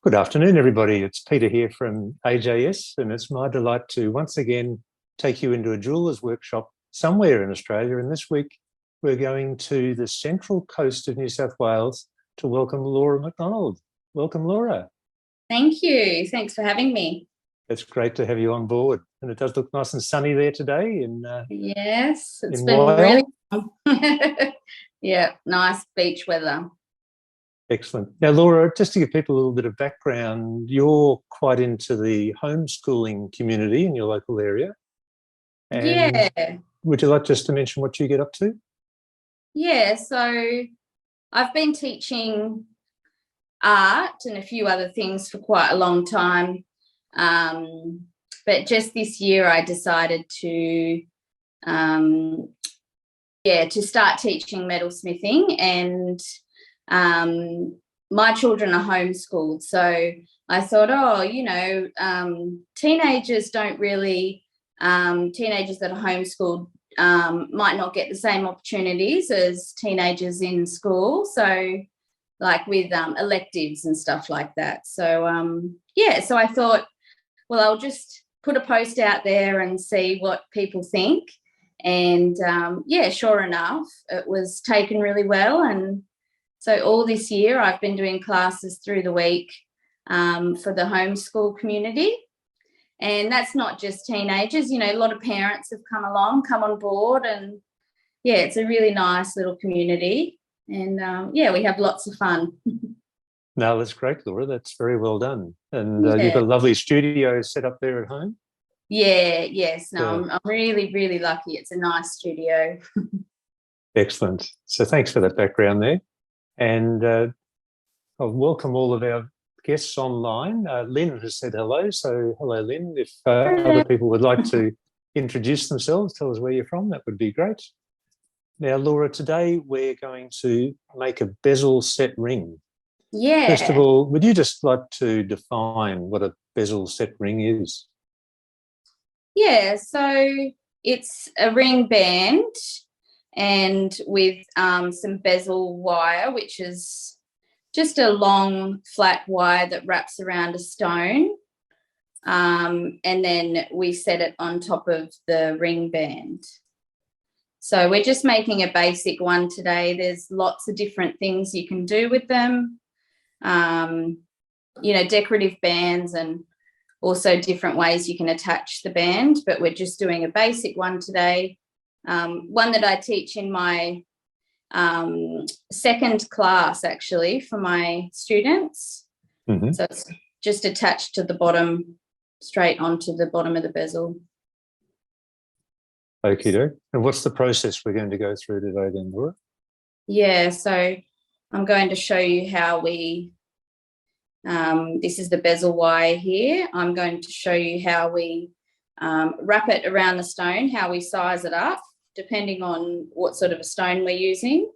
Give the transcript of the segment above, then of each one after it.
Good afternoon, everybody. It's Peter here from AJS, and it's my delight to once again take you into a jeweller's workshop somewhere in Australia. And this week, we're going to the central coast of New South Wales to welcome Laura McDonald. Welcome, Laura. Thank you. Thanks for having me. It's great to have you on board. And it does look nice and sunny there today. Yes, it's in been Wyong. really yeah, nice beach weather. Excellent. Now, Laura, just to give people a little bit of background, you're quite into the homeschooling community in your local area. And yeah. would you like just to mention what you get up to? Yeah, so I've been teaching art and a few other things for quite a long time. But just this year I decided to start teaching metalsmithing, and my children are homeschooled, so I thought, teenagers that are homeschooled might not get the same opportunities as teenagers in school, so like with electives and stuff like that. So so I thought, well, I'll just put a post out there and see what people think. And sure enough, it was taken really well. And so all this year I've been doing classes through the week for the homeschool community. And that's not just teenagers, a lot of parents have come on board, and it's a really nice little community. And we have lots of fun. No, that's great, Laura. That's very well done. And you've got a lovely studio set up there at home? I'm really, really lucky. It's a nice studio. Excellent. So thanks for that background there. And I'll welcome all of our guests online. Lynn has said hello. So hello, Lynn. If other people would like to introduce themselves, tell us where you're from, that would be great. Now, Laura, today we're going to make a bezel set ring. Yeah. First of all, would you just like to define what a bezel set ring is? Yeah, so it's a ring band and with some bezel wire, which is just a long flat wire that wraps around a stone, and then we set it on top of the ring band. So we're just making a basic one today. There's lots of different things you can do with them, decorative bands, and also different ways you can attach the band, but we're just doing a basic one today, one that I teach in my second class, actually, for my students. Mm-hmm. So it's just attached to the bottom, straight onto the bottom of the bezel. Okie-doke. And what's the process we're going to go through today then, Laura? Yeah, so I'm going to show you how we this is the bezel wire here. I'm going to show you how we wrap it around the stone, how we size it up, depending on what sort of a stone we're using,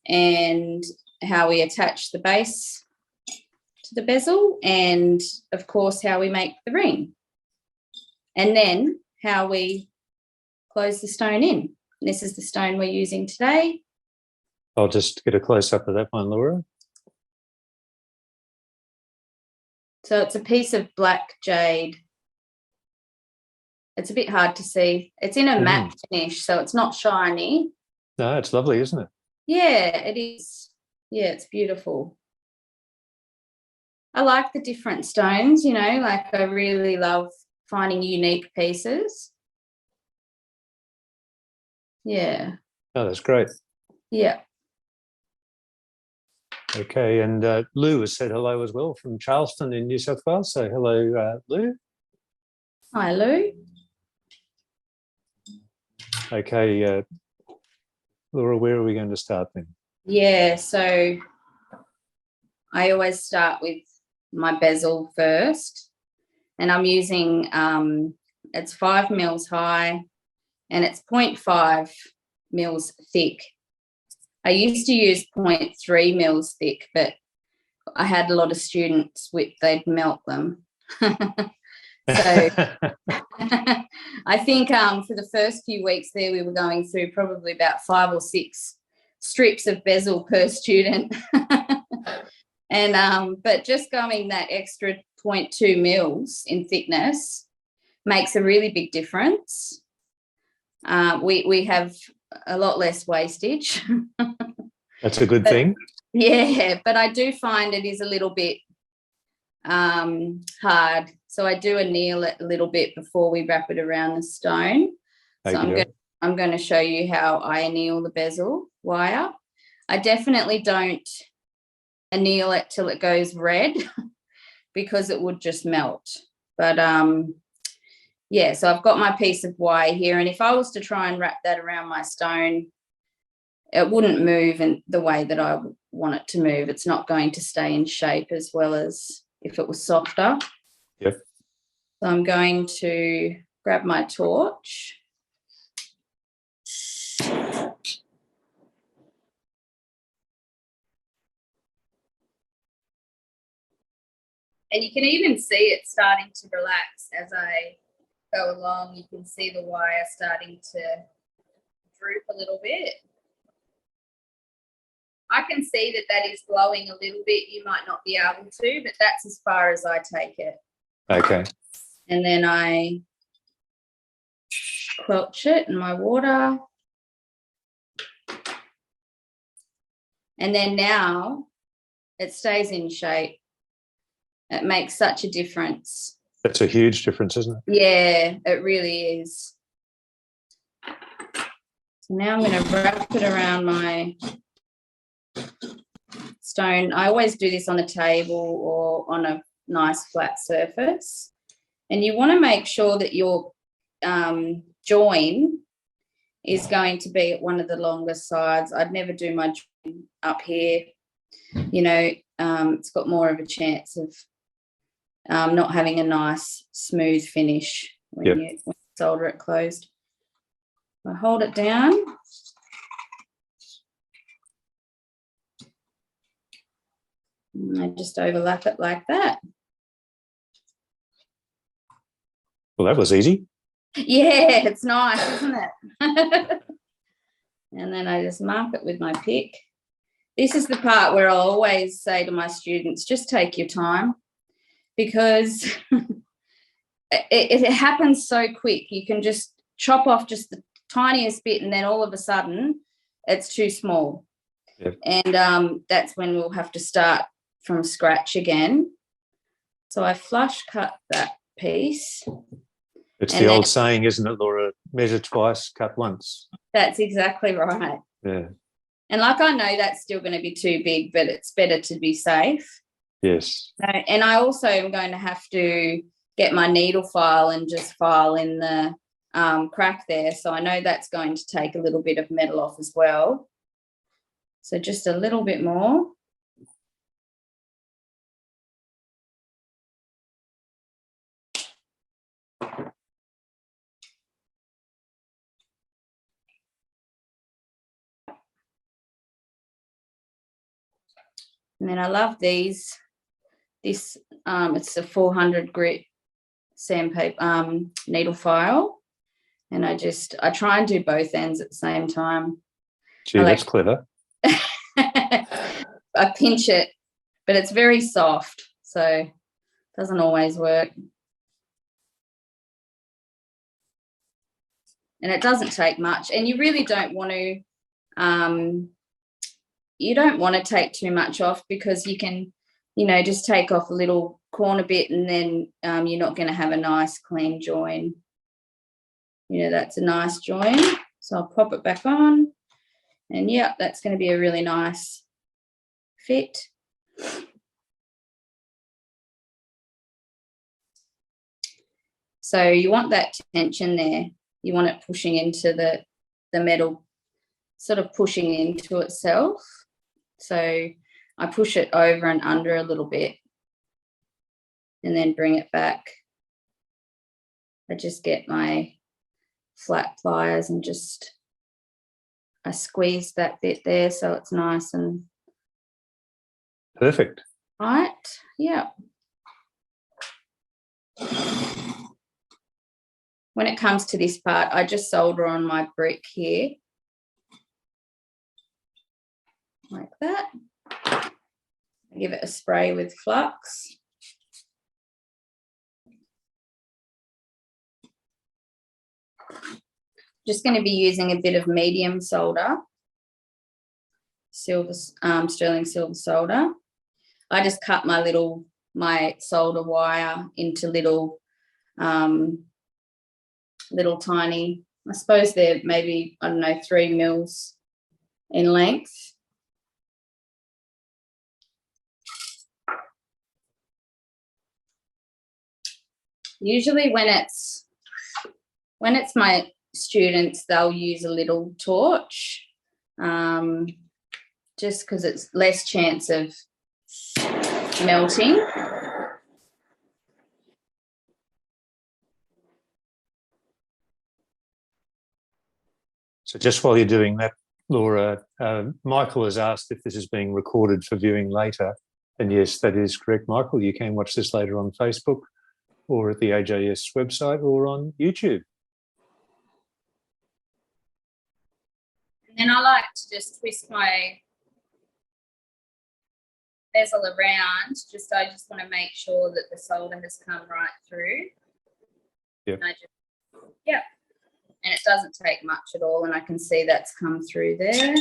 and how we attach the base to the bezel, and, of course, how we make the ring, and then how we close the stone in. This is the stone we're using today. I'll just get a close-up of that one, Laura. So it's a piece of black jade. It's a bit hard to see. It's in a matte finish, so it's not shiny. No, it's lovely, isn't it? Yeah, it is. Yeah, it's beautiful. I like the different stones, I really love finding unique pieces. Yeah. Oh, that's great. Yeah. Okay, and Lou has said hello as well from Charleston in New South Wales. So hello, Lou. Hi, Lou. Okay, Laura, where are we going to start then? Yeah, so I always start with my bezel first, and I'm using, it's 5 mils high and it's 0.5 mils thick. I used to use 0.3 mils thick, but I had a lot of students they'd melt them. So I think for the first few weeks there, we were going through probably about 5 or 6 strips of bezel per student. And but just going that extra 0.2 mils in thickness makes a really big difference. We have a lot less wastage. That's a good thing. Yeah, but I do find it is a little bit hard. So I do anneal it a little bit before we wrap it around the stone. So I'm going to show you how I anneal the bezel wire. I definitely don't anneal it till it goes red because it would just melt. But yeah, so I've got my piece of wire here, and if I was to try and wrap that around my stone, it wouldn't move in the way that I want it to move. It's not going to stay in shape as well as if it was softer. Yep. So I'm going to grab my torch. And you can even see it starting to relax as I go along. You can see the wire starting to droop a little bit. I can see that that is glowing a little bit. You might not be able to, but that's as far as I take it. Okay. And then I squelch it in my water. And then now it stays in shape. It makes such a difference. That's a huge difference, isn't it? Yeah, it really is. So now I'm going to wrap it around my stone. I always do this on a table or on a nice flat surface. And you want to make sure that your join is going to be at one of the longest sides. I'd never do my join up here. You know, it's got more of a chance of not having a nice smooth finish when you solder it closed. I hold it down. And I just overlap it like that. Well, that was easy. Yeah, it's nice, isn't it? And then I just mark it with my pick. This is the part where I'll always say to my students, just take your time, because it happens so quick. You can just chop off just the tiniest bit and then all of a sudden it's too small. Yep. And that's when we'll have to start from scratch again. So I flush cut that piece. It's the old saying, isn't it, Laura? Measure twice, cut once. That's exactly right. Yeah. And like, I know that's still going to be too big, but it's better to be safe. Yes. And I also am going to have to get my needle file and just file in the crack there. So I know that's going to take a little bit of metal off as well. So just a little bit more. And then I love these. This it's a 400 grit sandpaper needle file, and I try and do both ends at the same time. Gee, that's clever. I pinch it, but it's very soft, so it doesn't always work. And it doesn't take much, and you really don't want to take too much off, because you can, just take off a little corner bit, and then you're not going to have a nice clean join. That's a nice join. So I'll pop it back on, and yeah, that's going to be a really nice fit. So you want that tension there. You want it pushing into the metal, sort of pushing into itself. So I push it over and under a little bit and then bring it back. I just get my flat pliers and I squeeze that bit there so it's nice and perfect. Right, yeah. When it comes to this part, I just solder on my brick here, like that. give it a spray with flux. Just going to be using a bit of medium solder, sterling silver solder. I just cut my solder wire into little tiny, I suppose they're maybe, I don't know, 3 mils in length. Usually when it's my students, they'll use a little torch, just because it's less chance of melting. So just while you're doing that, Laura, Michael has asked if this is being recorded for viewing later. And yes, that is correct, Michael. You can watch this later on Facebook or at the AJS website or on YouTube. And then I like to just twist my bezel around. I just want to make sure that the solder has come right through. Yep. Yep. And it doesn't take much at all, and I can see that's come through there.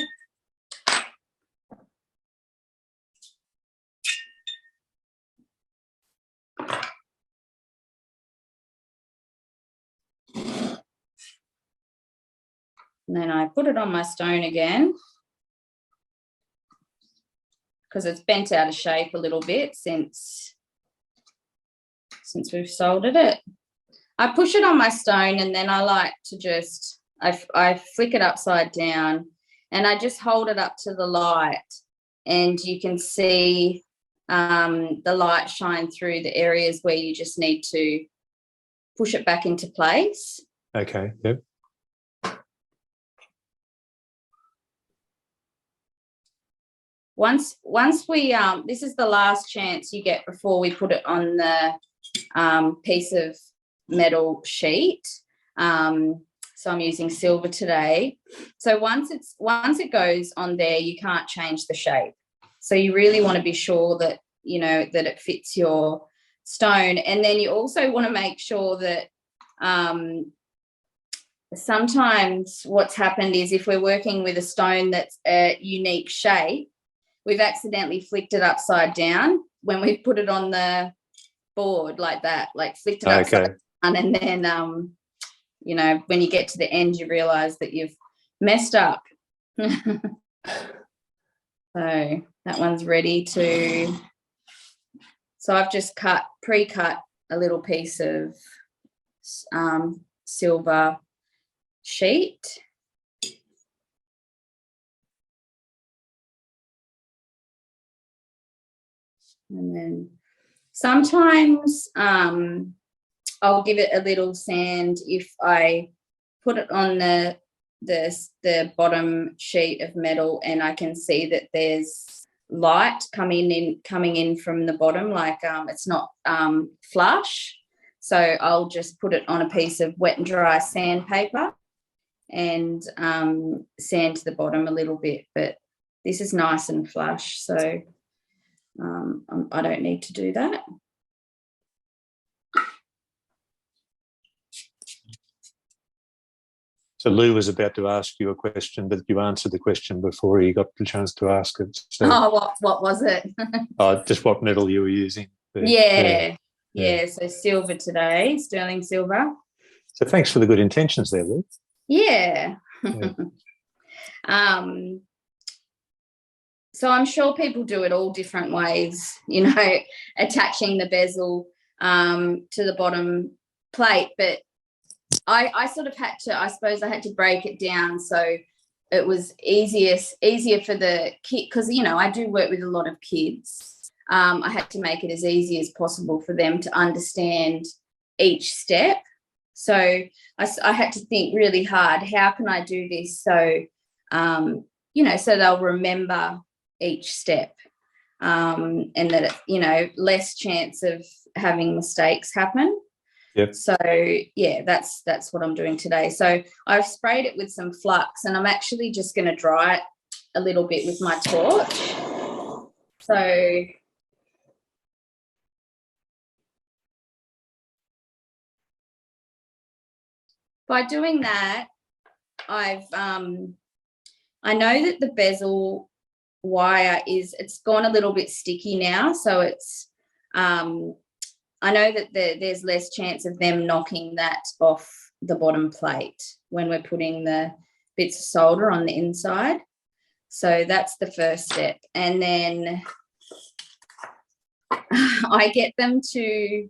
And then I put it on my stone again because it's bent out of shape a little bit since we've soldered it. I push it on my stone, and then I like to just, I flick it upside down, and I just hold it up to the light, and you can see the light shine through the areas where you just need to push it back into place. Okay, yep. Once we, this is the last chance you get before we put it on the piece of metal sheet. So I'm using silver today. So once it goes on there, you can't change the shape. So you really want to be sure that, you know, that it fits your stone. And then you also want to make sure that sometimes what's happened is if we're working with a stone that's a unique shape, we've accidentally flicked it upside down when we put it on the board like that, like flicked it upside down. And then, you know, when you get to the end, you realise that you've messed up. So that one's ready to... So I've just pre-cut a little piece of silver sheet. And then sometimes I'll give it a little sand if I put it on the bottom sheet of metal and I can see that there's light coming in from the bottom, like it's not flush. So I'll just put it on a piece of wet and dry sandpaper and sand to the bottom a little bit. But this is nice and flush, so I don't need to do that. So Lou was about to ask you a question, but you answered the question before he got the chance to ask it. So, what was it? Just what metal you were using. But, yeah. So silver today, sterling silver. So thanks for the good intentions there, Lou. Yeah. So I'm sure people do it all different ways, you know, attaching the bezel to the bottom plate. But I sort of had to, I suppose I had to break it down so it was easier for the kid, because, you know, I do work with a lot of kids. I had to make it as easy as possible for them to understand each step. So I had to think really hard, how can I do this so, you know, so they'll remember each step, and that it, you know, less chance of having mistakes happen. Yep. So yeah, that's what I'm doing today. So I've sprayed it with some flux, and I'm actually just going to dry it a little bit with my torch. So by doing that, I know that the bezel wire it's gone a little bit sticky now, so it's I know that there's less chance of them knocking that off the bottom plate when we're putting the bits of solder on the inside. So that's the first step. And then I get them to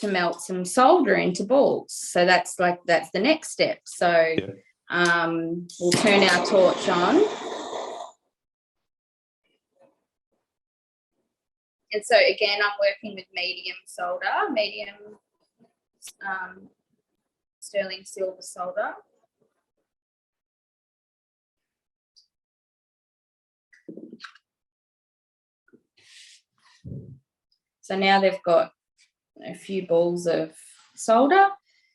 melt some solder into balls. So that's the next step. So we'll turn our torch on. And so again, I'm working with medium solder, medium sterling silver solder. So now they've got a few balls of solder,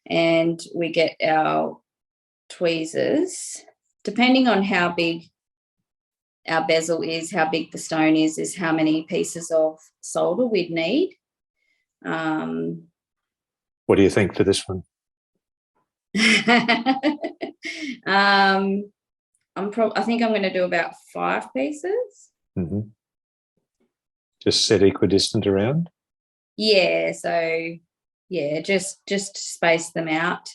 and we get our tweezers. Depending on how big our bezel is, how big the stone is how many pieces of solder we'd need. What do you think for this one? I think I'm going to do about 5 pieces. Mm-hmm. Just set equidistant around? Yeah, so yeah, just space them out,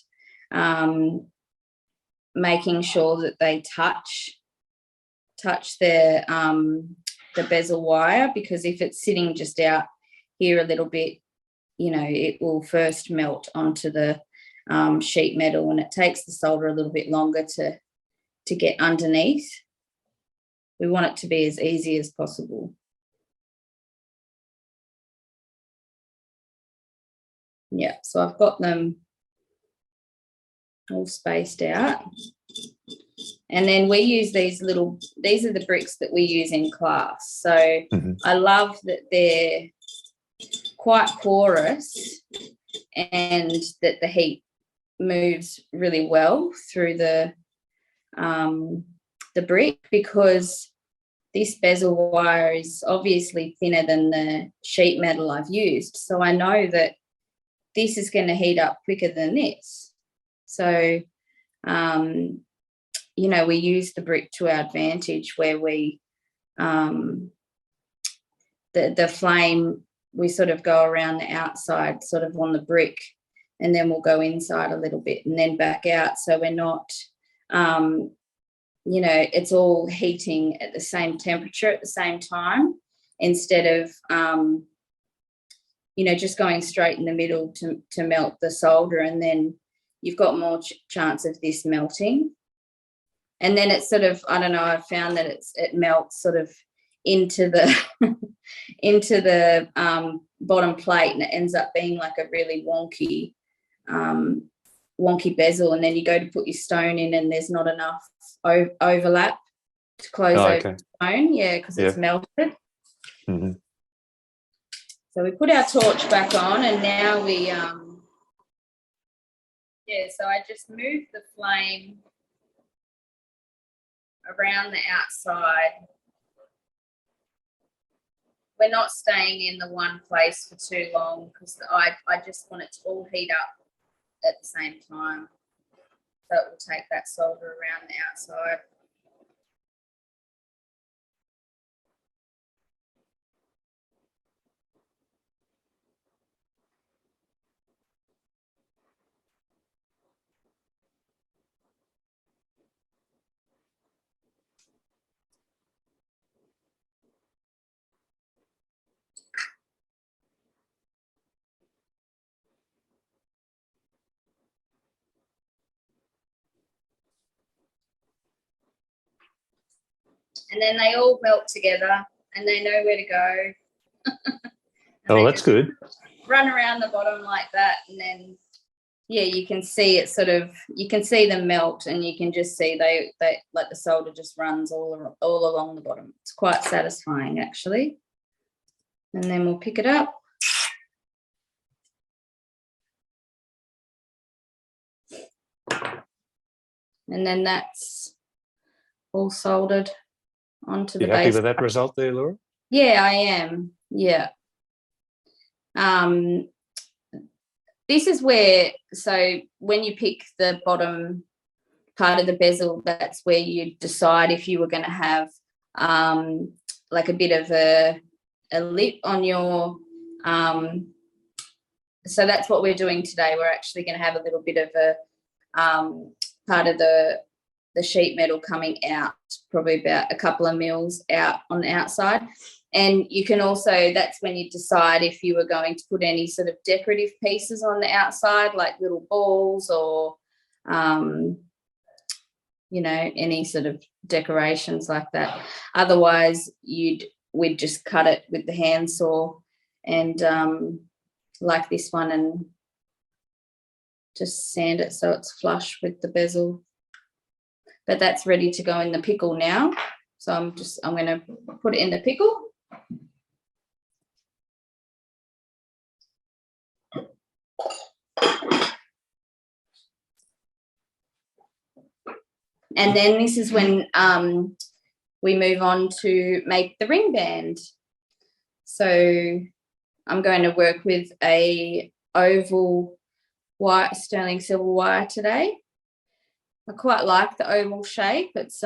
making sure that they touch the bezel wire, because if it's sitting just out here a little bit, it will first melt onto the sheet metal, and it takes the solder a little bit longer to get underneath. We want it to be as easy as possible. Yeah, so I've got them all spaced out. And then we use these are the bricks that we use in class. So I love that they're quite porous and that the heat moves really well through the brick, because this bezel wire is obviously thinner than the sheet metal I've used. So I know that this is going to heat up quicker than this. So, we use the brick to our advantage, where we, the flame, we sort of go around the outside sort of on the brick, and then we'll go inside a little bit and then back out. So we're not, it's all heating at the same temperature at the same time, instead of, just going straight in the middle to melt the solder, and then you've got more chance of this melting. And then it's sort of, I don't know, I've found that it melts sort of into the into the bottom plate, and it ends up being like a really wonky bezel. And then you go to put your stone in, and there's not enough overlap to close over the stone, because it's melted. Mm-hmm. So we put our torch back on, and now we, so I just move the flame around the outside. We're not staying in the one place for too long, because I just want it to all heat up at the same time. So it will take that solder around the outside. And then they all melt together, and they know where to go. Oh, that's good. Run around the bottom like that, and then, you can see it you can see them melt, and you can just see they like the solder just runs all along the bottom. It's quite satisfying, actually. And then we'll pick it up. And then that's all soldered onto the base. You happy with that result there, Laura? Yeah, I am. Yeah. this is where, so when you pick the bottom part of the bezel, that's where you decide if you were going to have like a bit of a lip on your, so that's what we're doing today. We're actually going to have a little bit of a part of the sheet metal coming out, probably about a couple of mils out on the outside. And you can also, that's when you decide if you were going to put any sort of decorative pieces on the outside, like little balls or, you know, any sort of decorations like that. Otherwise, we'd just cut it with the handsaw and like this one, and just sand it so it's flush with the bezel. But that's ready to go in the pickle now. So I'm going to put it in the pickle. And then this is when we move on to make the ring band. So I'm going to work with a oval white sterling silver wire today. I quite like the oval shape. It's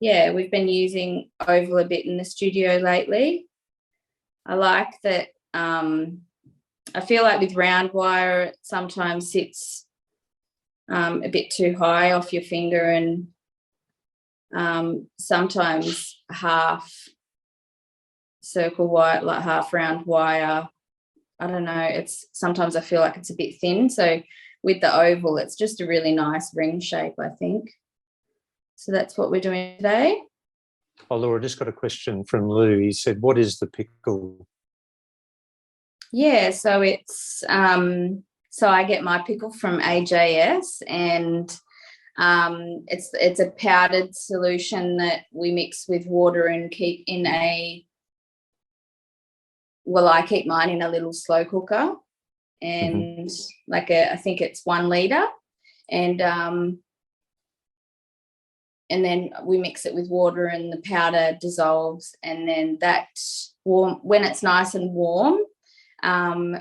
yeah, we've been using oval a bit in the studio lately. I like that. I feel like with round wire it sometimes sits a bit too high off your finger, and sometimes half circle wire, like half round wire, I don't know, it's sometimes I feel like it's a bit thin. So with the oval, it's just a really nice ring shape, I think. So that's what we're doing today. Oh, Laura, just got a question from Lou. He said, what is the pickle? Yeah, so it's so I get my pickle from AJS, and it's a powdered solution that we mix with water and keep in a, well, I keep mine in a little slow cooker, and like I think it's 1 litre, and then we mix it with water and the powder dissolves, and then that when it's nice and warm,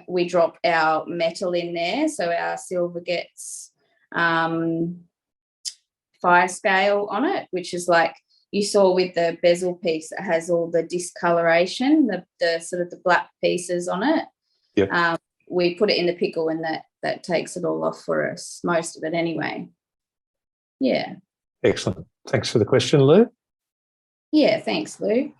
we drop our metal in there, so our silver gets fire scale on it, which is like you saw with the bezel piece, it has all the discoloration, the sort of the black pieces on it. Yeah. We put it in the pickle, and that takes it all off for us, most of it anyway. Yeah. Excellent. Thanks for the question, Lou. Yeah, thanks, Lou.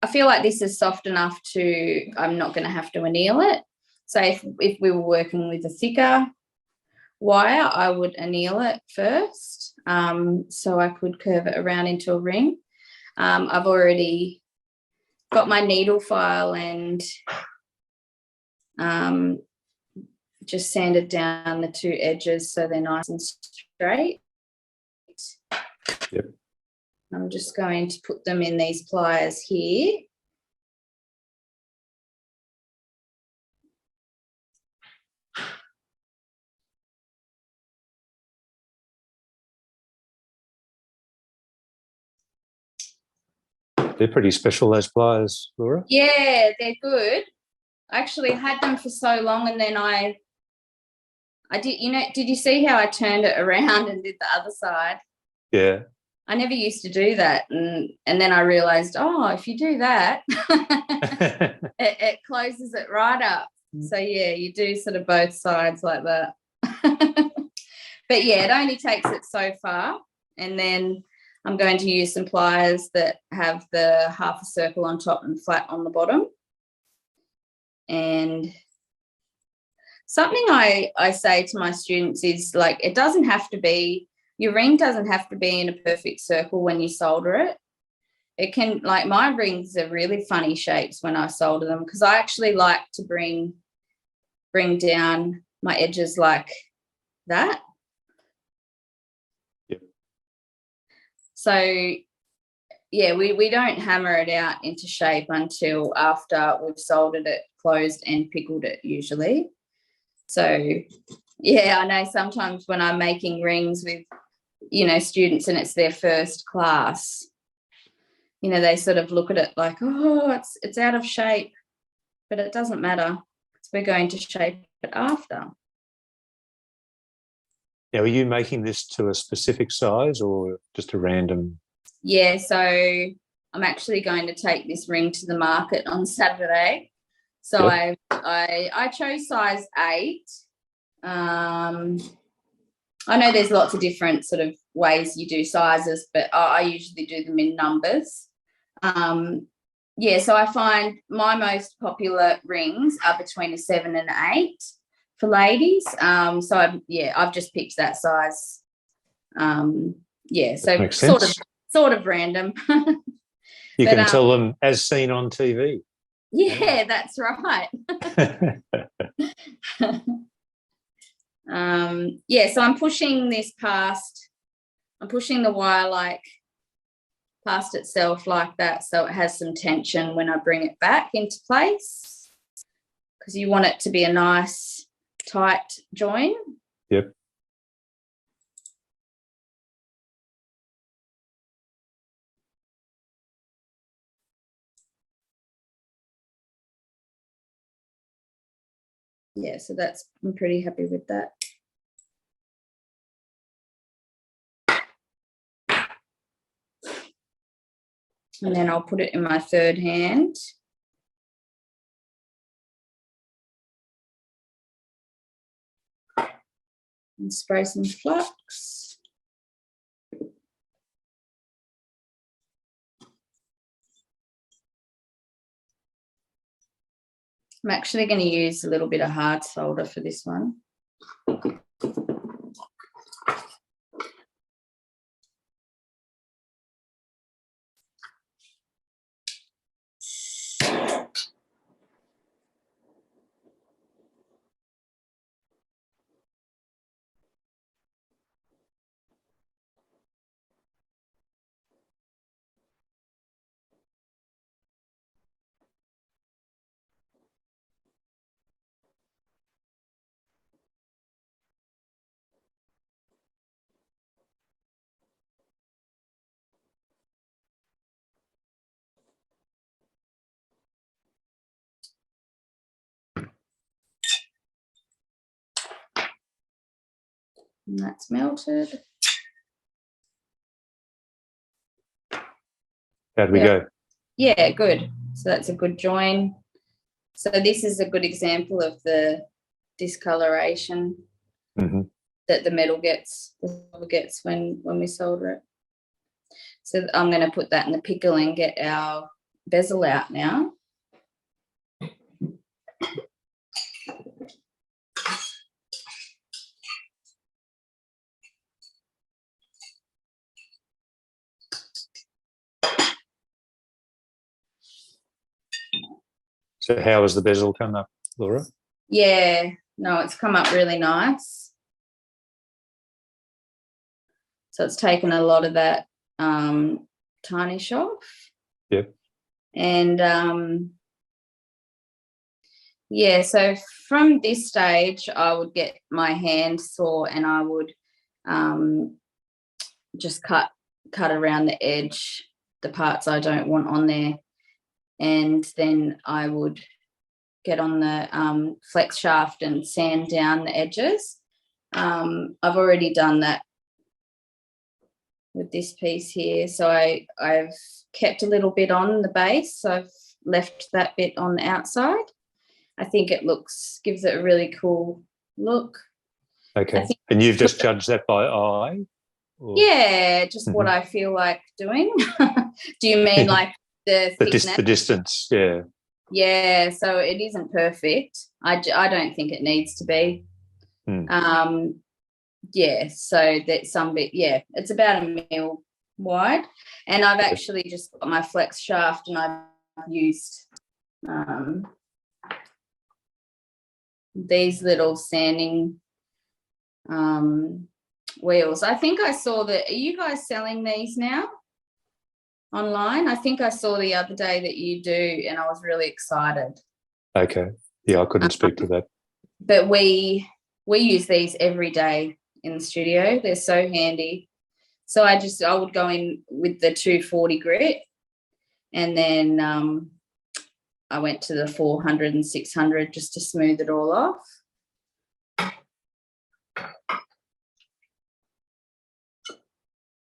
I feel like this is soft enough to, I'm not going to have to anneal it. So if we were working with a thicker wire, I would anneal it first, so I could curve it around into a ring. I've already got my needle file and just sanded down the 2 edges so they're nice and straight. Yep. I'm just going to put them in these pliers here. They're pretty special, those pliers, Laura. Yeah, they're good. I actually had them for so long, and then I did, you know, did you see how I turned it around and did the other side? Yeah. I never used to do that, and then I realised, oh, if you do that, it closes it right up. So, yeah, you do sort of both sides like that. But, yeah, it only takes it so far, and then I'm going to use some pliers that have the half a circle on top and flat on the bottom. And something I say to my students is, like, it doesn't have to be, your ring doesn't have to be in a perfect circle when you solder it. It can, like, my rings are really funny shapes when I solder them, because I actually like to bring down my edges like that. Yep. So, yeah, we don't hammer it out into shape until after we've soldered it, closed and pickled it usually. So, yeah, I know sometimes when I'm making rings with, you know, students and it's their first class, you know, they sort of look at it like, oh, it's out of shape. but it doesn't matter because we're going to shape it after. Now, are you making this to a specific size or just a random? Yeah, so I'm actually going to take this ring to the market on Saturday. So Yep. I chose size 8. I know there's lots of different sort of ways you do sizes, but I usually do them in numbers. So I find my most popular rings are between a 7 and 8 for ladies. So I've just picked that size. So Makes sense. sort of random. You can tell them as seen on TV. Yeah, that's right. So I'm pushing this past. I'm pushing the wire like past itself like that, so it has some tension when I bring it back into place, because you want it to be a nice tight join. Yep. Yeah, so I'm pretty happy with that. And then I'll put it in my third hand. And spray some flux. I'm actually going to use a little bit of hard solder for this one. And that's melted. How'd we go? Yeah, good. So that's a good join. So this is a good example of the discoloration that the metal gets when we solder it. So I'm going to put that in the pickle and get our bezel out now. So how has the bezel come up, Laura? Yeah, no, it's come up really nice. So it's taken a lot of that tarnish off. Yep. And so from this stage, I would get my hand saw and I would just cut around the edge, the parts I don't want on there. And then I would get on the flex shaft and sand down the edges. I've already done that with this piece here. So I've kept a little bit on the base. So I've left that bit on the outside. I think it gives it a really cool look. Okay. And you've just judged that by eye? Or? Yeah, just what I feel like doing. Do you mean like the thickness? The distance, yeah. Yeah, so it isn't perfect. I don't think it needs to be. So that's some bit, it's about a mil wide. And I've actually just got my flex shaft and I've used these little sanding wheels. I think I saw that. Are you guys selling these now online? I think I saw the other day that you do, and I was really excited. Okay. Yeah, I couldn't speak to that. But we use these every day in the studio. They're so handy. So I would go in with the 240 grit and then I went to the 400 and 600 just to smooth it all off.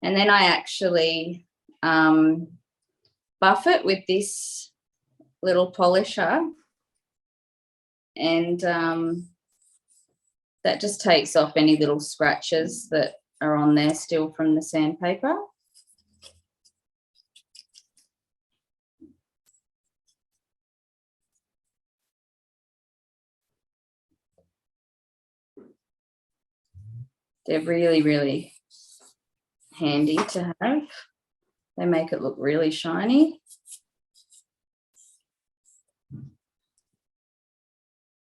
And then I actually buff it with this little polisher, and that just takes off any little scratches that are on there still from the sandpaper. They're really, really handy to have. They make it look really shiny.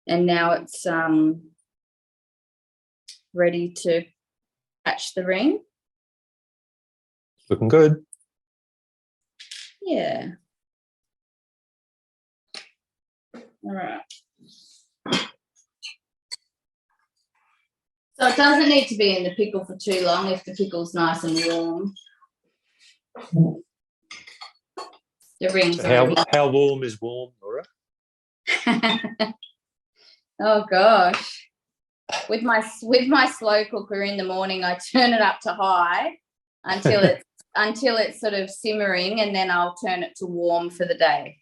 And now it's ready to patch the ring. Looking good. Yeah. All right. So it doesn't need to be in the pickle for too long if the pickle's nice and warm. The rings How warm is warm, Laura? Oh gosh. With my slow cooker in the morning, I turn it up to high until it's sort of simmering, and then I'll turn it to warm for the day.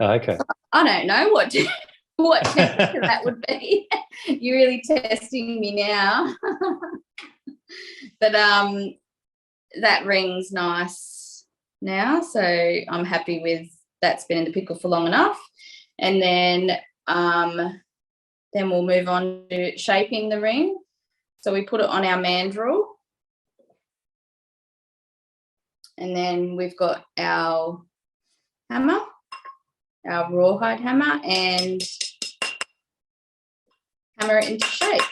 Oh, okay. I don't know what temperature that would be. You're really testing me now. But that ring's nice now, so I'm happy with that's been in the pickle for long enough. And then we'll move on to shaping the ring. So we put it on our mandrel, and then we've got our hammer, our rawhide hammer, and hammer it into shape.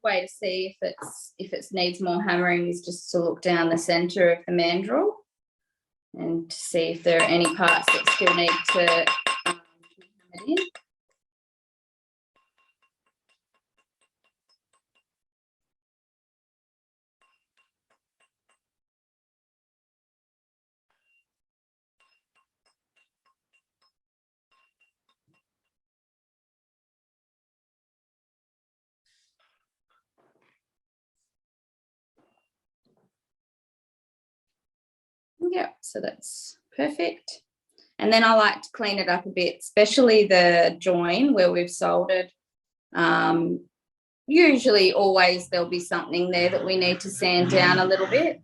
Way to see if it needs more hammering is just to look down the center of the mandrel and to see if there are any parts that still need to be hammered in. Yeah, so that's perfect. And then I like to clean it up a bit, especially the join where we've soldered. Usually always there'll be something there that we need to sand down a little bit.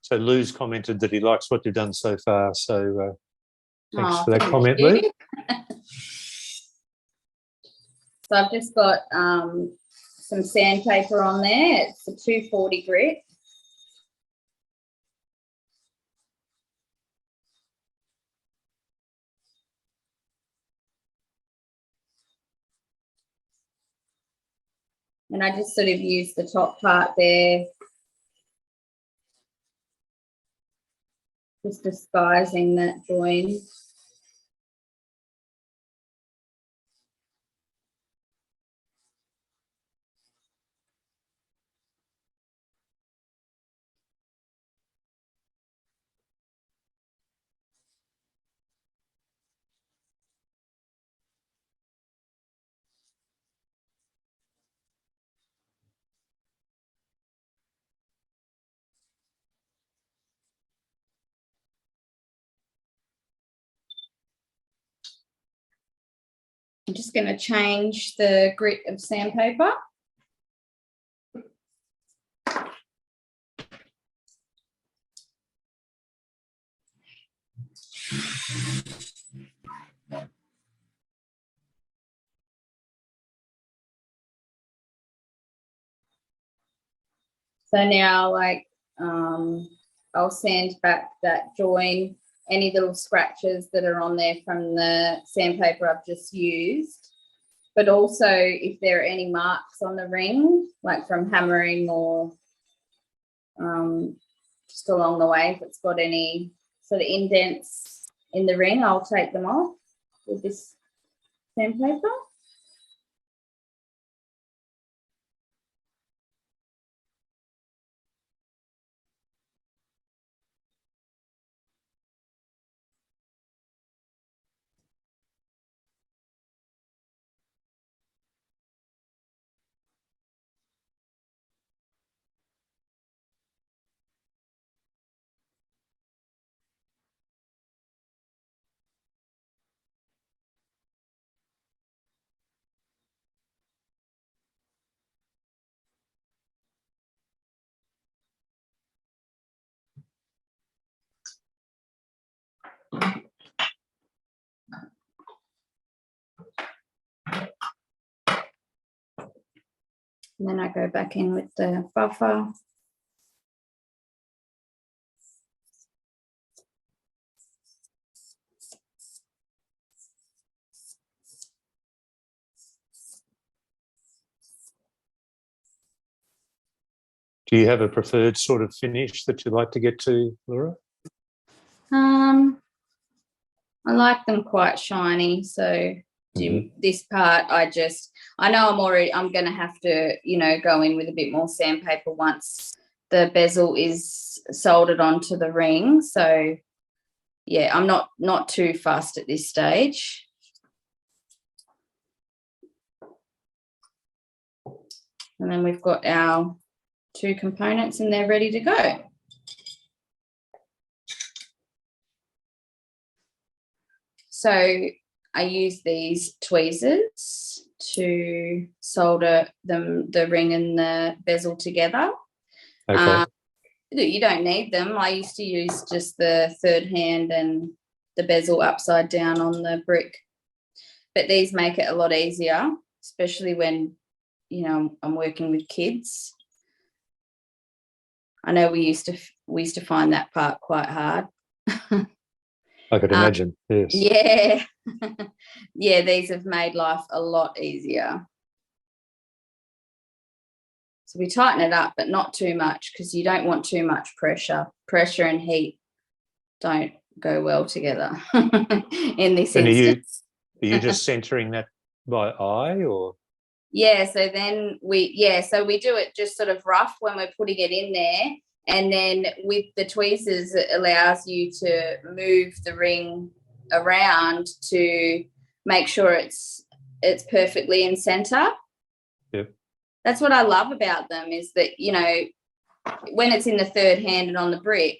So Lou's commented that he likes what you've done so far. So thanks for that Thank comment, you. Lou. So I've just got some sandpaper on there. It's a 240 grit. And I just sort of use the top part there, just disguising that join. I'm just going to change the grit of sandpaper. So now, like, I'll sand back that join, any little scratches that are on there from the sandpaper I've just used, but also if there are any marks on the ring, like from hammering or just along the way. If it's got any sort of indents in the ring, I'll take them off with this sandpaper. And then I go back in with the buffer. Do you have a preferred sort of finish that you'd like to get to, Laura? I like them quite shiny, so this part I know I'm going to have to, go in with a bit more sandpaper once the bezel is soldered onto the ring. So yeah, I'm not too fast at this stage. And then we've got our 2 components and they're ready to go. So I use these tweezers to solder the ring and the bezel together. Okay. You don't need them. I used to use just the third hand and the bezel upside down on the brick. But these make it a lot easier, especially when, I'm working with kids. I know we used to find that part quite hard. I could imagine, yes. Yeah. Yeah, these have made life a lot easier. So we tighten it up, but not too much because you don't want too much pressure. Pressure and heat don't go well together in this instance. Are you just centering that by eye or? Yeah, so then we do it just sort of rough when we're putting it in there. And then with the tweezers, it allows you to move the ring around to make sure it's perfectly in center. Yep. That's what I love about them is that, when it's in the third hand and on the brick,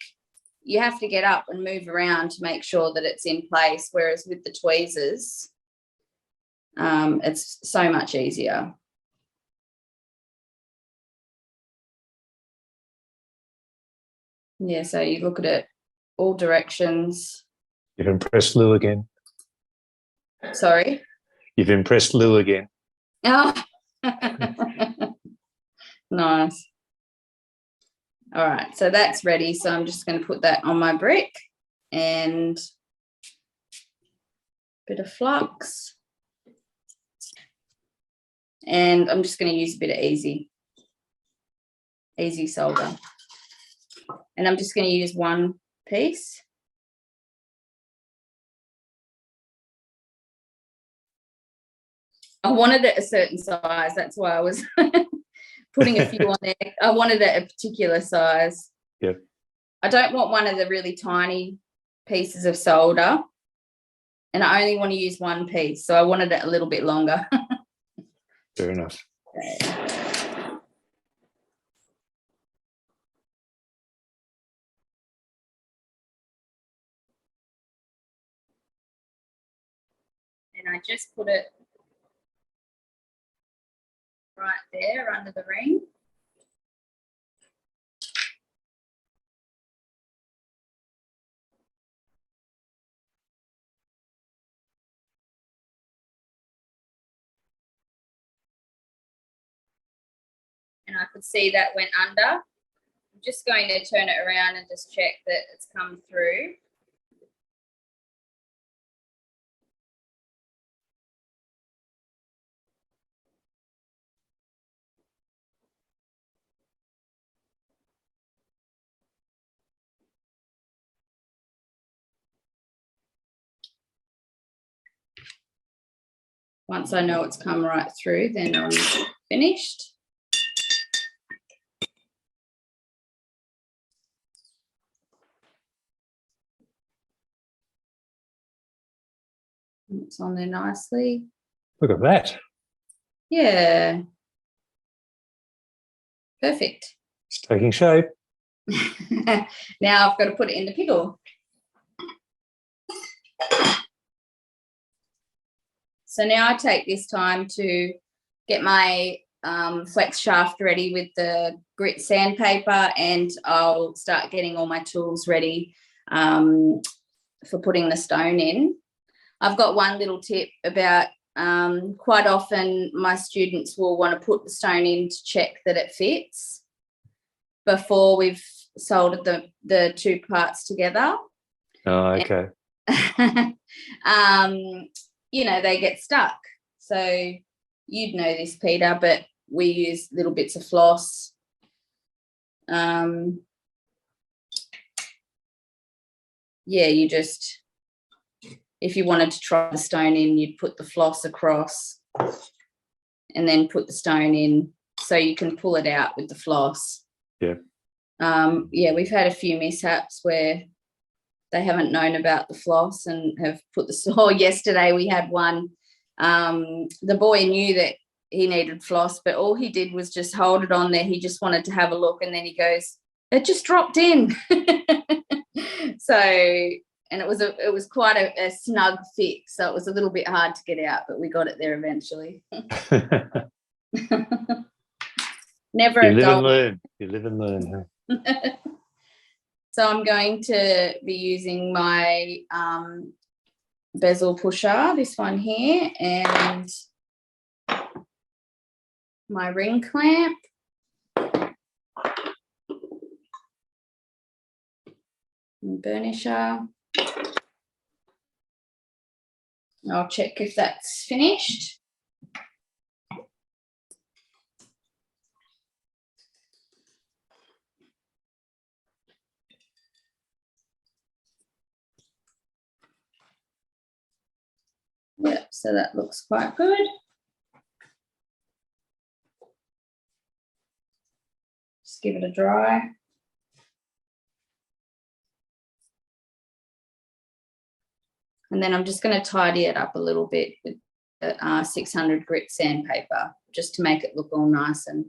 you have to get up and move around to make sure that it's in place. Whereas with the tweezers, it's so much easier. Yeah, so you look at it all directions. You've impressed Lou again. Sorry? You've impressed Lou again. Oh. Nice. All right, so that's ready. So I'm just going to put that on my brick and a bit of flux. And I'm just going to use a bit of easy solder. And I'm just going to use one piece. I wanted it a certain size. That's why I was putting a few on there. I wanted it a particular size. Yep. I don't want one of the really tiny pieces of solder. And I only want to use one piece. So I wanted it a little bit longer. Fair enough. Okay. And I just put it right there under the ring. And I could see that went under. I'm just going to turn it around and just check that it's come through. Once I know it's come right through, then I'm finished. It's on there nicely. Look at that. Yeah. Perfect. It's taking shape. Now I've got to put it in the pickle. So now I take this time to get my flex shaft ready with the grit sandpaper, and I'll start getting all my tools ready for putting the stone in. I've got one little tip about quite often my students will want to put the stone in to check that it fits before we've soldered the two parts together. Oh, okay. You know, they get stuck. So you'd know this, Peter, but we use little bits of floss. Yeah, you just, if you wanted to try the stone in, you'd put the floss across and then put the stone in so you can pull it out with the floss. Yeah. Yeah, we've had a few mishaps where they haven't known about the floss and have put the, oh, yesterday we had one. The boy knew that he needed floss, but all he did was just hold it on there. He just wanted to have a look, and then he goes, it just dropped in. So, and it was quite a snug fit, so it was a little bit hard to get out, but we got it there eventually. Never You a live dull. and learn. You live and learn. Huh? So I'm going to be using my bezel pusher, this one here, and my ring clamp. And burnisher. I'll check if that's finished. Yep, so that looks quite good. Just give it a dry. And then I'm just going to tidy it up a little bit with the 600 grit sandpaper, just to make it look all nice. And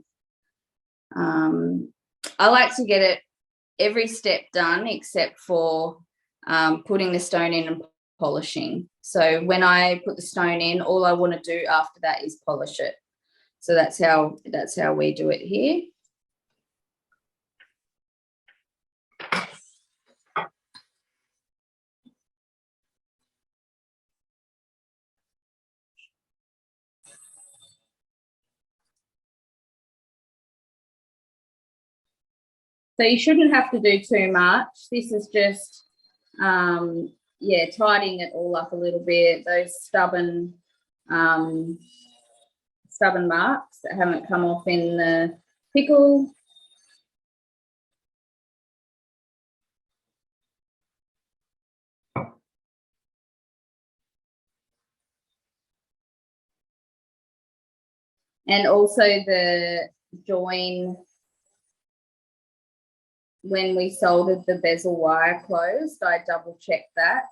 I like to get it every step done except for putting the stone in and polishing. So when I put the stone in, all I want to do after that is polish it. So that's how we do it here. So you shouldn't have to do too much. This is just, yeah, tidying it all up a little bit. Those stubborn marks that haven't come off in the pickle. And also the join, when we soldered the bezel wire closed, I double checked that.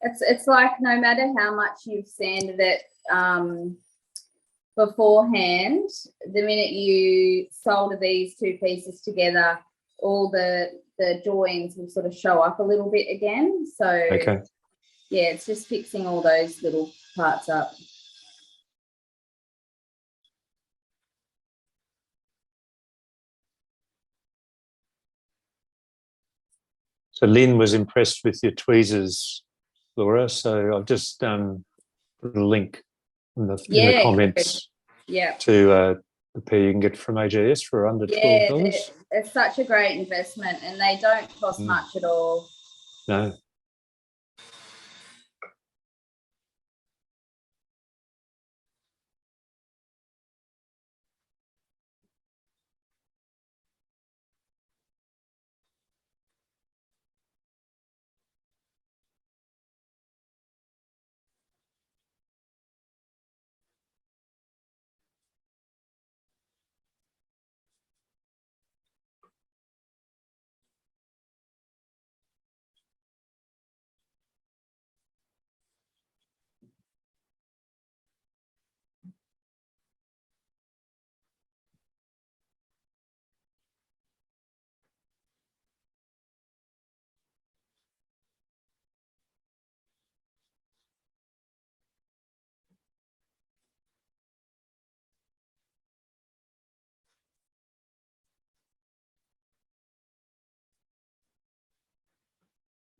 It's like no matter how much you've sanded it beforehand, the minute you solder these two pieces together, all the joins will sort of show up a little bit again. So Okay. Yeah, it's just fixing all those little parts up. So Lynn was impressed with your tweezers, Laura. So I've just put a link in the comments to the pair you can get from AJS for under $12. Yeah, it's such a great investment, and they don't cost much at all. No.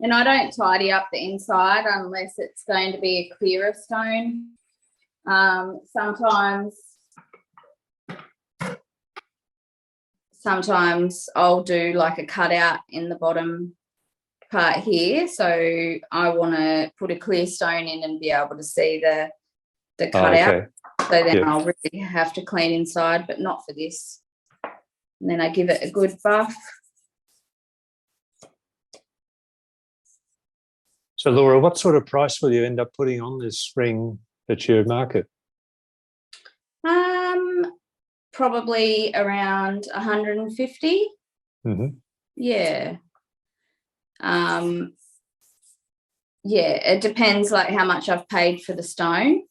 And I don't tidy up the inside unless it's going to be a clearer stone. Sometimes I'll do like a cutout in the bottom part here. So I want to put a clear stone in and be able to see the cutout. Okay. So then I'll really have to clean inside, but not for this. And then I give it a good buff. So, Laura, what sort of price will you end up putting on this ring at your market? Probably around 150. Mm-hmm. Yeah. It depends like how much I've paid for the stone.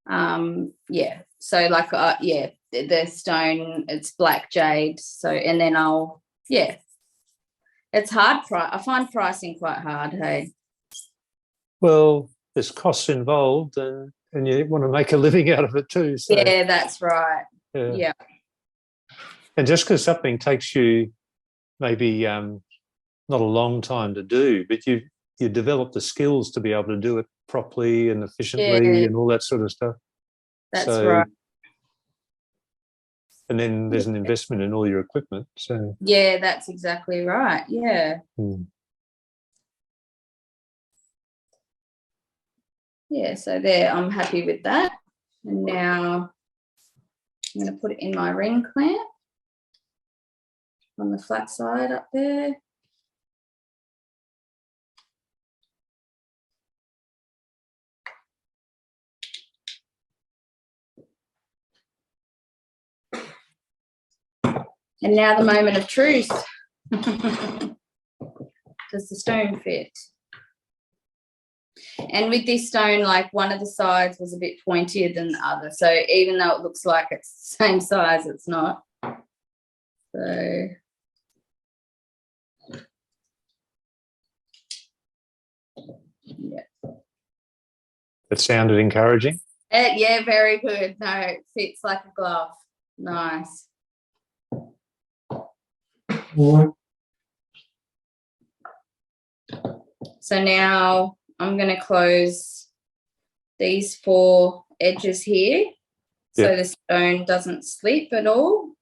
So like the stone, it's black jade. So and then it's hard. I find pricing quite hard. Hey. Well, there's costs involved, and you want to make a living out of it too. So, yeah, that's right. Yeah. And just because something takes you maybe not a long time to do, but you develop the skills to be able to do it properly and efficiently and all that sort of stuff. That's right. And then there's an investment in all your equipment. So yeah, that's exactly right. Yeah. Yeah, so there, I'm happy with that. And now I'm going to put it in my ring clamp on the flat side up there. And now the moment of truth. Does the stone fit? And with this stone, like one of the sides was a bit pointier than the other. So even though it looks like it's the same size, it's not. So yeah. That sounded encouraging. Yeah, very good. No, it fits like a glove. Nice. So now I'm going to close these 4 edges here so the stone doesn't slip at all.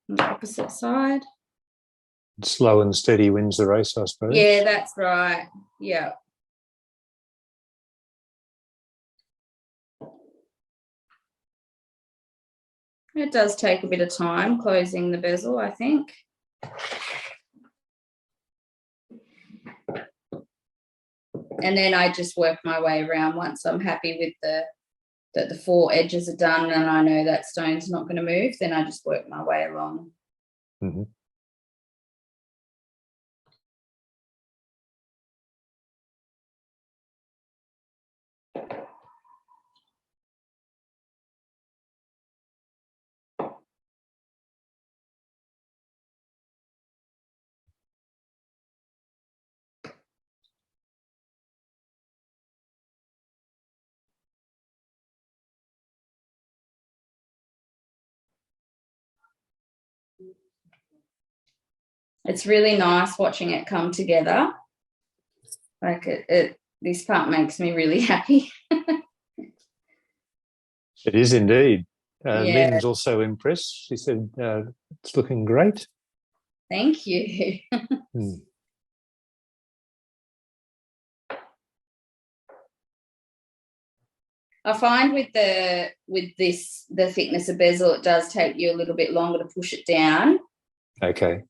On the opposite side. Slow and steady wins the race, I suppose. Yeah, that's right. Yeah. It does take a bit of time closing the bezel, I think. And then I just work my way around once I'm happy with that the 4 edges are done and I know that stone's not going to move, then I just work my way along. Mm-hmm. It's really nice watching it come together. Like this part makes me really happy. It is indeed. Lynn's also impressed. She said it's looking great. Thank you. I find with the thickness of bezel, it does take you a little bit longer to push it down. Okay.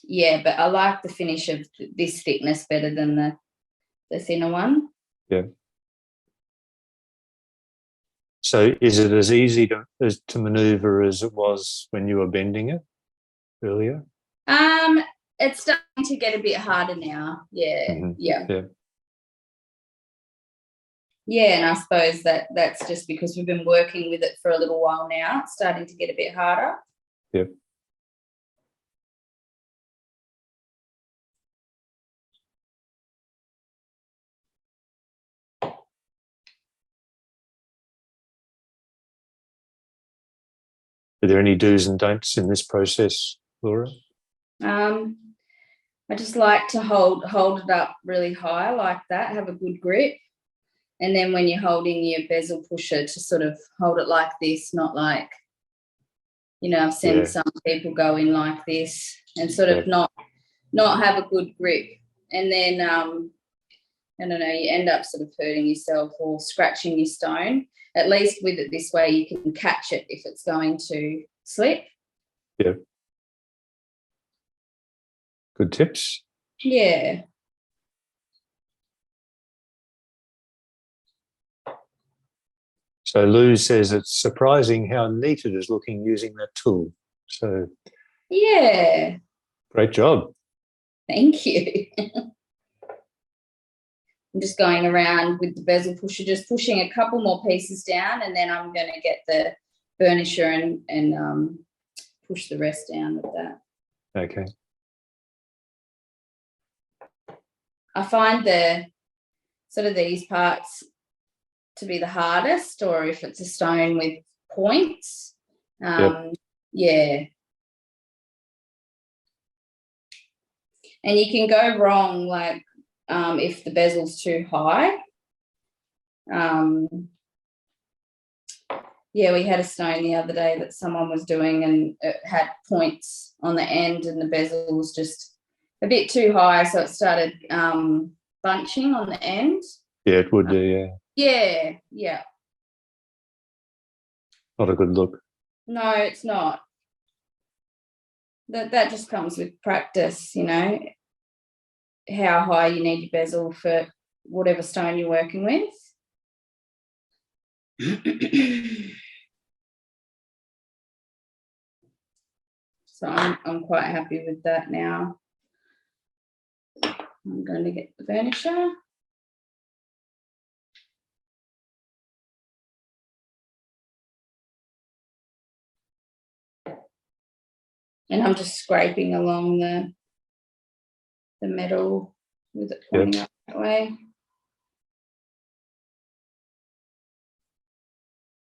Yeah, but I like the finish of this thickness better than the thinner one. Yeah. So is it as easy to manoeuvre as it was when you were bending it earlier? It's starting to get a bit harder now. Yeah. Mm-hmm. Yeah. Yeah. Yeah, and I suppose that's just because we've been working with it for a little while now. It's starting to get a bit harder. Yep. Are there any do's and don'ts in this process, Laura? I just like to hold it up really high like that, have a good grip. And then when you're holding your bezel pusher, to sort of hold it like this, not like, I've seen some people go in like this and sort of not have a good grip. And then, I don't know, you end up sort of hurting yourself or scratching your stone. At least with it this way, you can catch it if it's going to slip. Yeah. Good tips. Yeah. So Lou says it's surprising how neat it is looking using that tool. So yeah. Great job. Thank you. I'm just going around with the bezel pusher, just pushing a couple more pieces down, and then I'm going to get the burnisher and push the rest down with that. Okay. I find the sort of these parts to be the hardest, or if it's a stone with points. Yeah. And you can go wrong, like if the bezel's too high. Yeah, we had a stone the other day that someone was doing, and it had points on the end, and the bezel was just a bit too high, so it started bunching on the end. Yeah, it would do, yeah. Yeah, yeah. Not a good look. No, it's not. That just comes with practice, you know, how high you need your bezel for whatever stone you're working with. So I'm quite happy with that now. I'm going to get the burnisher. And I'm just scraping along the metal with it pointing up that way.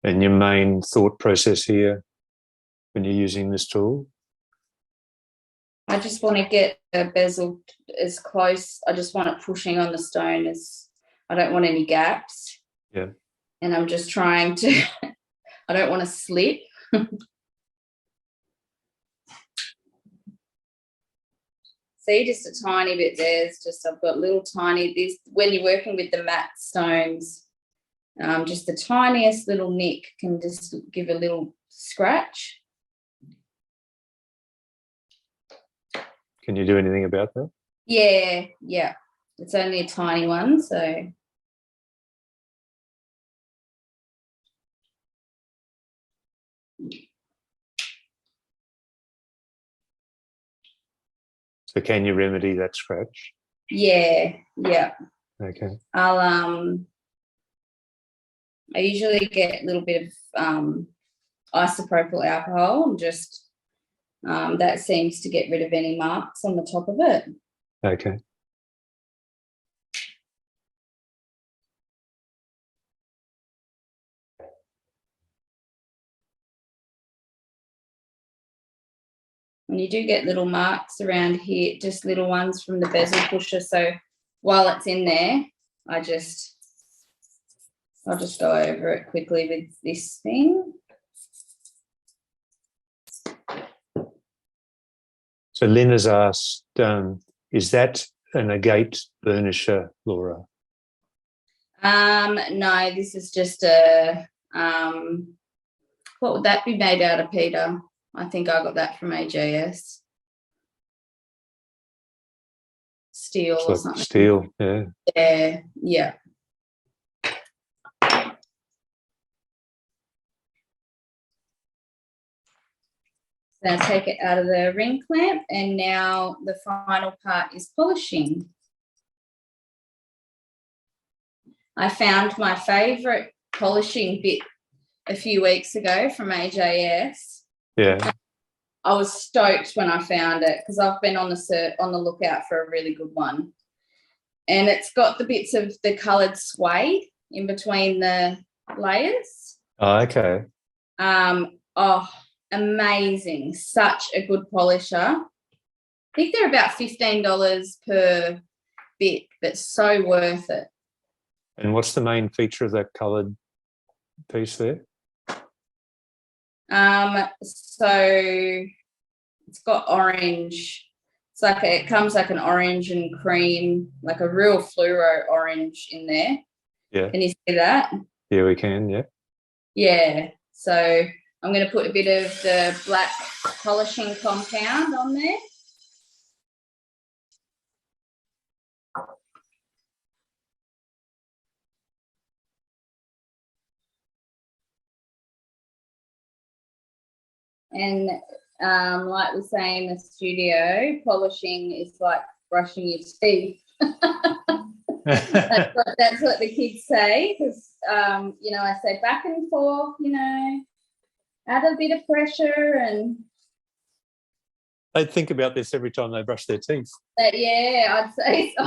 And your main thought process here when you're using this tool? I just want to get the bezel as close. I just want it pushing on the stone. I don't want any gaps. Yeah. And I'm just trying to, I don't want to slip. See, just a tiny bit there. It's just I've got little tiny, this when you're working with the matte stones, just the tiniest little nick can just give a little scratch. Can you do anything about that? Yeah, yeah. It's only a tiny one, so. So can you remedy that scratch? Yeah, yeah. Okay. I usually get a little bit of isopropyl alcohol and just that seems to get rid of any marks on the top of it. Okay. And you do get little marks around here, just little ones from the bezel pusher. So while it's in there, I'll just go over it quickly with this thing. So Lynn has asked, is that an agate burnisher, Laura? No, this is just a, what would that be made out of, Peter? I think I got that from AJS. Steel or something. Steel, yeah. Yeah, yeah. Now take it out of the ring clamp, and now the final part is polishing. I found my favourite polishing bit a few weeks ago from AJS. Yeah. I was stoked when I found it because I've been on the lookout for a really good one. And it's got the bits of the coloured suede in between the layers. Oh, okay. amazing. Such a good polisher. I think they're about $15 per bit, but so worth it. And what's the main feature of that coloured piece there? So it's got orange. It comes like an orange and cream, like a real fluoro orange in there. Yeah. Can you see that? Yeah, we can, yeah. Yeah. So I'm going to put a bit of the black polishing compound on there. And like we say in the studio, polishing is like brushing your teeth. That's what the kids say, because, I say back and forth, add a bit of pressure. And they think about this every time they brush their teeth. Yeah, I'd say so.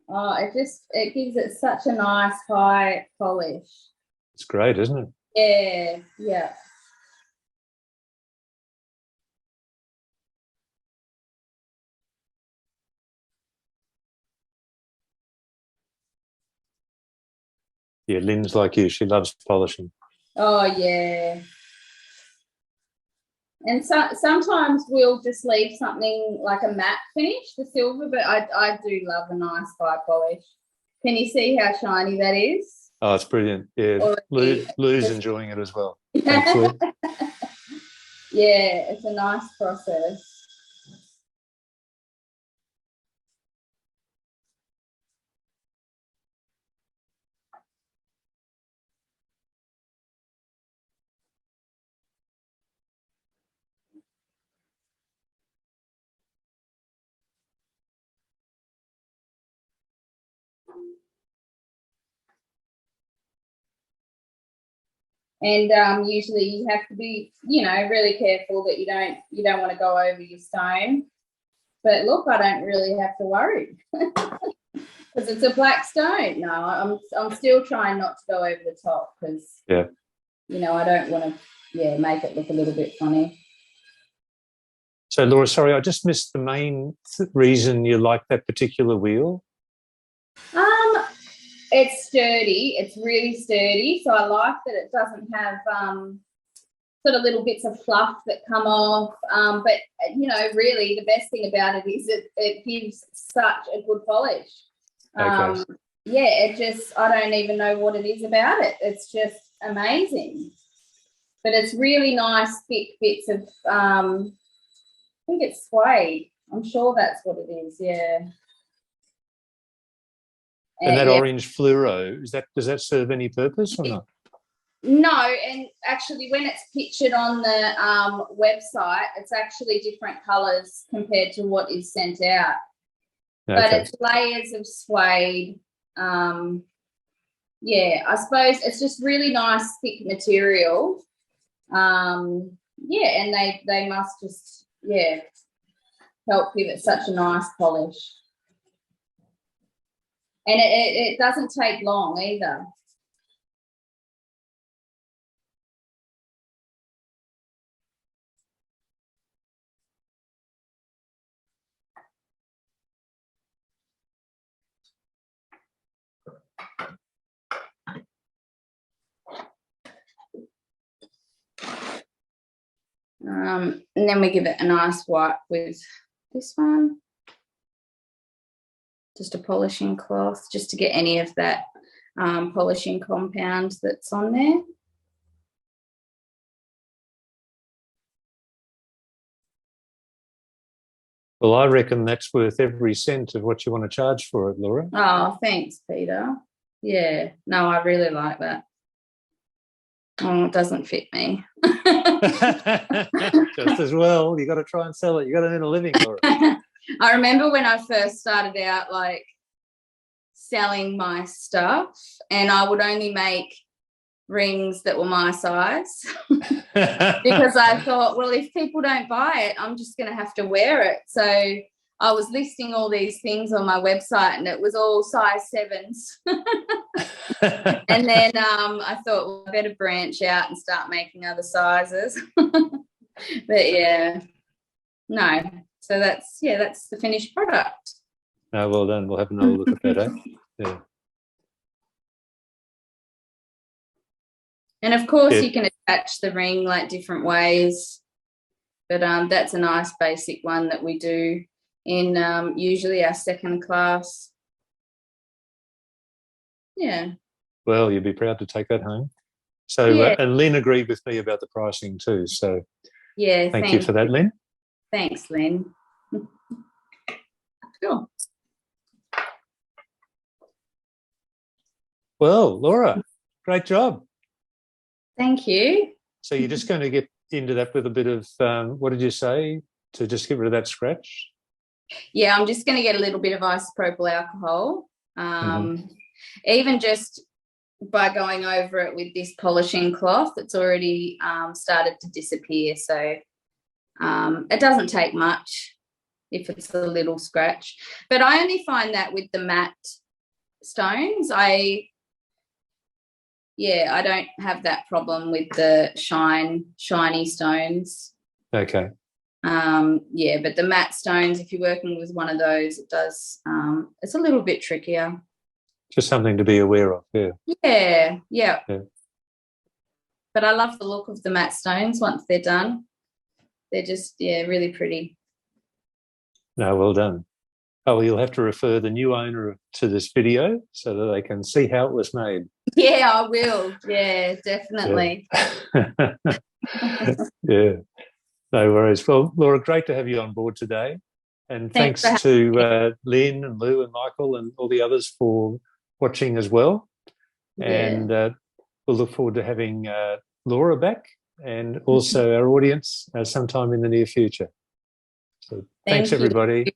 Oh, it gives it such a nice high polish. It's great, isn't it? Yeah, yeah. Yeah, Lynn's like you. She loves polishing. Oh, yeah. And sometimes we'll just leave something like a matte finish, the silver, but I do love a nice high polish. Can you see how shiny that is? Oh, it's brilliant. Yeah, Lou's enjoying it as well. Thanks, Lou. Yeah, it's a nice process. And usually you have to be, really careful that you don't want to go over your stone. But look, I don't really have to worry because it's a black stone. No, I'm still trying not to go over the top because, I don't want to, make it look a little bit funny. So, Laura, sorry, I just missed the main reason you like that particular wheel. It's sturdy. It's really sturdy. So I like that it doesn't have sort of little bits of fluff that come off. But, really the best thing about it is it gives such a good polish. Okay. I don't even know what it is about it. It's just amazing. But it's really nice, thick bits of, I think it's suede. I'm sure that's what it is, yeah. And that orange fluoro, does that serve any purpose or not? No, and actually when it's pictured on the website, it's actually different colours compared to what is sent out. Okay. But it's layers of suede. I suppose it's just really nice, thick material. And they must just, help give it such a nice polish. And it doesn't take long either. And then we give it a nice wipe with this one. Just a polishing cloth, just to get any of that polishing compound that's on there. Well, I reckon that's worth every cent of what you want to charge for it, Laura. Oh, thanks, Peter. Yeah, no, I really like that. Oh, it doesn't fit me. Just as well. You got to try and sell it. You got to earn a living, Laura. I remember when I first started out, selling my stuff, and I would only make rings that were my size because I thought, well, if people don't buy it, I'm just going to have to wear it. So I was listing all these things on my website and it was all size 7s. And then I thought, well, I better branch out and start making other sizes. But yeah, no. So that's the finished product. No, well done. We'll have another look at that, eh? Yeah. And of course you can attach the ring like different ways. But that's a nice basic one that we do in usually our second class. Yeah. Well, you'd be proud to take that home. So, and Lynn agreed with me about the pricing too. So, yeah, thank you for that, Lynn. Thanks, Lynn. Cool. Well, Laura, great job. Thank you. So you're just going to get into that with a bit of, what did you say, to just get rid of that scratch? Yeah, I'm just going to get a little bit of isopropyl alcohol. Even just by going over it with this polishing cloth, it's already started to disappear. So it doesn't take much if it's a little scratch. But I only find that with the matte stones, I don't have that problem with the shiny stones. Okay. But the matte stones, if you're working with one of those, it does, it's a little bit trickier. Just something to be aware of, yeah. But I love the look of the matte stones once they're done. They're just, really pretty. No, well done. Oh, well, you'll have to refer the new owner to this video so that they can see how it was made. Yeah, I will. Yeah, definitely. Yeah. No worries. Well, Laura, great to have you on board today. And thanks to Lynn and Lou and Michael and all the others for watching as well. Yeah. And we'll look forward to having Laura back and also our audience sometime in the near future. So thanks, everybody.